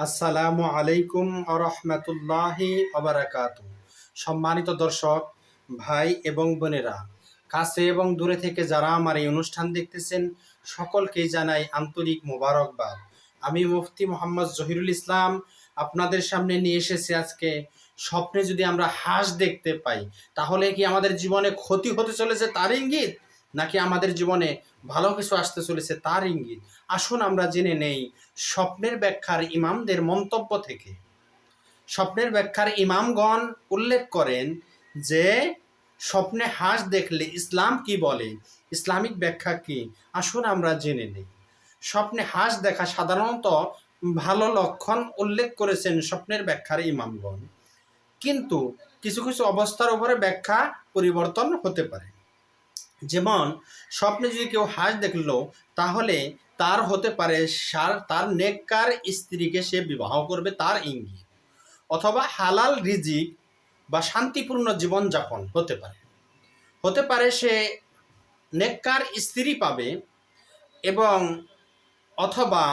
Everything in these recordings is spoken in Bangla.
আসসালামু আলাইকুম আরহামতুল্লাহি আবরাকাতু। সম্মানিত দর্শক ভাই এবং বোনেরা, কাছে এবং দূরে থেকে যারা আমার এই অনুষ্ঠান দেখতেছেন সকলকেই জানাই আন্তরিক মোবারকবাদ। আমি মুফতি মোহাম্মদ জহিরুল ইসলাম আপনাদের সামনে নিয়ে এসেছি আজকে স্বপ্নে যদি আমরা হাঁস দেখতে পাই তাহলে কি আমাদের জীবনে ক্ষতি হতে চলেছে তার ইঙ্গিত, নাকি আমাদের জীবনে ভালো কিছু আসতে চলেছে তার ইঙ্গিত? আসুন আমরা জেনে নেই স্বপ্নের ব্যাখ্যার ইমামদের মন্তব্য থেকে। স্বপ্নের ব্যাখ্যার ইমামগণ উল্লেখ করেন যে স্বপ্নে হাঁস দেখলে ইসলাম কি বলে, ইসলামিক ব্যাখ্যা কি। আসুন আমরা জেনে নেই। স্বপ্নে হাঁস দেখা সাধারণত ভালো লক্ষণ উল্লেখ করেছেন স্বপ্নের ব্যাখ্যার ইমামগণ, কিন্তু কিছু কিছু অবস্থার উপরে ব্যাখ্যা পরিবর্তন হতে পারে। যেমন স্বপ্নে যদি কেউ হাঁস দেখলো তাহলে তার হতে পারে তার নেককার স্ত্রীকে সে বিবাহ করবে তার ইঙ্গিত, অথবা হালাল রিজিক বা শান্তিপূর্ণ জীবনযাপন হতে পারে সে নেককার স্ত্রী পাবে, এবং অথবা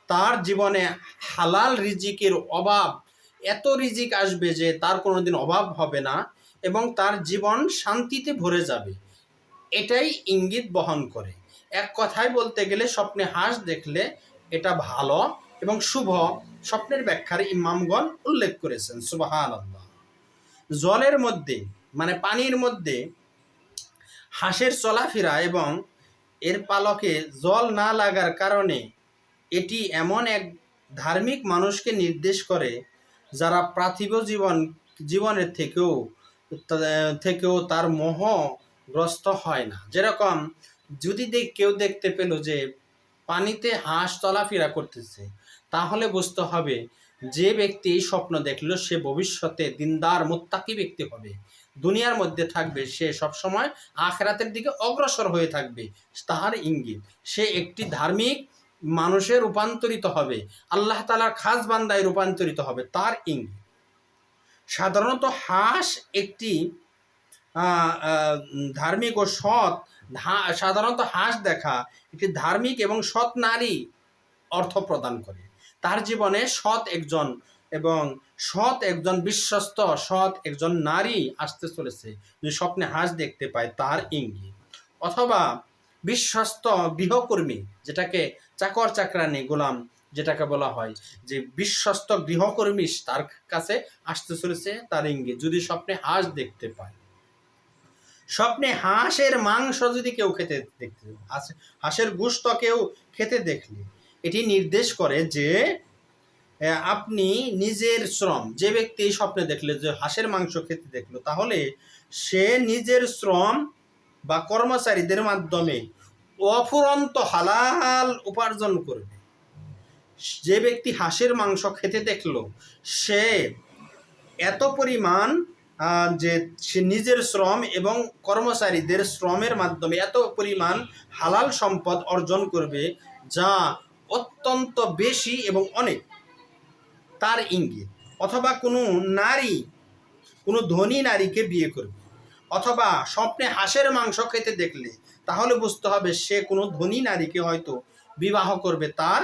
তার জীবনে হালাল রিজিকের অভাব, এত রিজিক আসবে যে তার কোনোদিন অভাব হবে না এবং তার জীবন শান্তিতে ভরে যাবে, এটাই ইঙ্গিত বহন করে। এক কথায় বলতে গেলে স্বপ্নে হাঁস দেখলে এটা ভালো এবং শুভ স্বপ্নের ব্যাখ্যার ইমামগণ উল্লেখ করেছেন। সুবহানাল্লাহ। জলের মধ্যে মানে পানির মধ্যে হাঁসের চলাফেরা এবং এর পালকে জল না লাগার কারণে এটি এমন এক ধার্মিক মানুষকে নির্দেশ করে যারা পার্থিব জীবনের থেকেও তার মোহগ্রস্ত হয় না। যেরকম যদি কেউ দেখতে পেল যে পানিতে হাঁস চলাফেরা করতেছে, তাহলে বুঝতে হবে যে ব্যক্তি এই স্বপ্ন দেখলো সে ভবিষ্যতে দিনদার মুত্তাকি ব্যক্তি হবে, দুনিয়ার মধ্যে থাকবে, সে সবসময় আখিরাতের দিকে অগ্রসর হয়ে থাকবে, তাহার ইঙ্গিত। সে একটি ধার্মিক মানুষে রূপান্তরিত হবে, আল্লাহ তাআলার খাস বান্দায় রূপান্তরিত হবে, তার ইঙ্গিত। সাধারণত হাঁস একটি ধার্মিক ও সৎ, সাধারণত হাঁস দেখা একটি ধার্মিক এবং সৎ নারী অর্থ প্রদান করে। তার জীবনে সৎ একজন বিশ্বস্ত সৎ একজন নারী আসতে চলেছে যদি স্বপ্নে হাঁস দেখতে পায়, তার ইঙ্গিত। অথবা বিশ্বস্ত গৃহকর্মী, যেটাকে চাকর চাকরানি গোলাম যেটাকে বলা হয়, যে বিশ্বস্ত গৃহকর্মী তার কাছে আসতে চলেছে, তার ইঙ্গিত যদি স্বপ্নে হাঁস দেখতে পায়। স্বপ্নে হাঁসের মাংস যদি কেউ হাঁসের গোশত কেউ খেতে দেখলে এটি নির্দেশ করে যে আপনি নিজের শ্রম, যে ব্যক্তি এই স্বপ্নে দেখলে যে হাঁসের মাংস খেতে দেখলো, তাহলে সে নিজের শ্রম বা কর্মচারীদের মাধ্যমে অফুরন্ত হালাল উপার্জন করবে। যে ব্যক্তি হাঁসের মাংস খেতে দেখলো সে এত পরিমাণ যে সে নিজের শ্রম এবং কর্মচারীদের শ্রমের মাধ্যমে এত পরিমাণ হালাল সম্পদ অর্জন করবে যা অত্যন্ত বেশি এবং অনেক, তার ইঙ্গিত। অথবা কোনো ধনী নারীকে বিয়ে করবে, অথবা স্বপ্নে হাঁসের মাংস খেতে দেখলে তাহলে বুঝতে হবে সে কোনো ধনী নারীকে হয়তো বিবাহ করবে, তার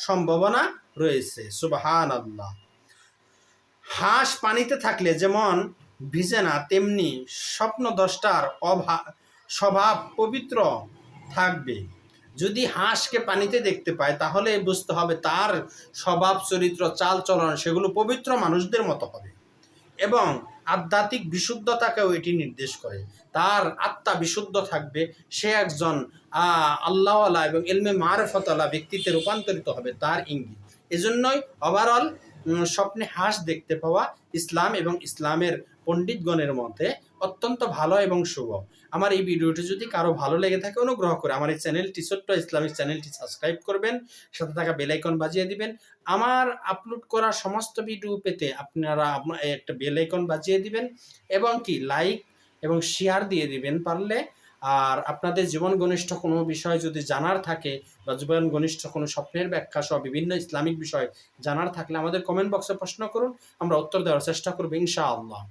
সম্ভাবনা রয়েছে। সুবহানাল্লাহ। হাঁস পানিতে থাকলে যেমন ভিজে না, তেমনি স্বপ্নদ্রষ্টার স্বভাব পবিত্র থাকবে। যদি হাঁসকে পানিতে দেখতে পায় তাহলে বুঝতে হবে তার স্বভাব চরিত্র চাল চলন সেগুলো পবিত্র মানুষদের মতো হবে, এবং আধ্যাত্মিক বিশুদ্ধতাকেও এটি নির্দেশ করে। তার আত্মা বিশুদ্ধ থাকবে, সে একজন আল্লাহওয়ালা এবং ইলমে মারিফতওয়ালা ব্যক্তিতে রূপান্তরিত হবে, তার ইঙ্গিত। এজন্যই ওভারঅল স্বপ্নে হাঁস দেখতে পাওয়া ইসলাম এবং ইসলামের পণ্ডিতগণের মতে অত্যন্ত ভালো এবং শুভ। আমার এই ভিডিওটি যদি কারো ভালো লেগে থাকে অনুগ্রহ করে আমার এই চ্যানেলটি, ছোট্ট ইসলামিক চ্যানেলটি সাবস্ক্রাইব করবেন, সাথে থাকা বেল আইকন বাজিয়ে দিবেন। আমার আপলোড করা সমস্ত ভিডিও পেতে আপনারা একটা বেল আইকন বাজিয়ে দিবেন, এবং কি লাইক এবং শেয়ার দিয়ে দিবেন পারলে। আর আপনাদের জীবন ঘনিষ্ঠ কোনো বিষয় যদি জানার থাকে বা জীবন ঘনিষ্ঠ কোনো স্বপ্নের ব্যাখ্যা সহ বিভিন্ন ইসলামিক বিষয় জানার থাকলে আমাদের কমেন্ট বক্সে প্রশ্ন করুন, আমরা উত্তর দেওয়ার চেষ্টা করব ইনশাআল্লাহ।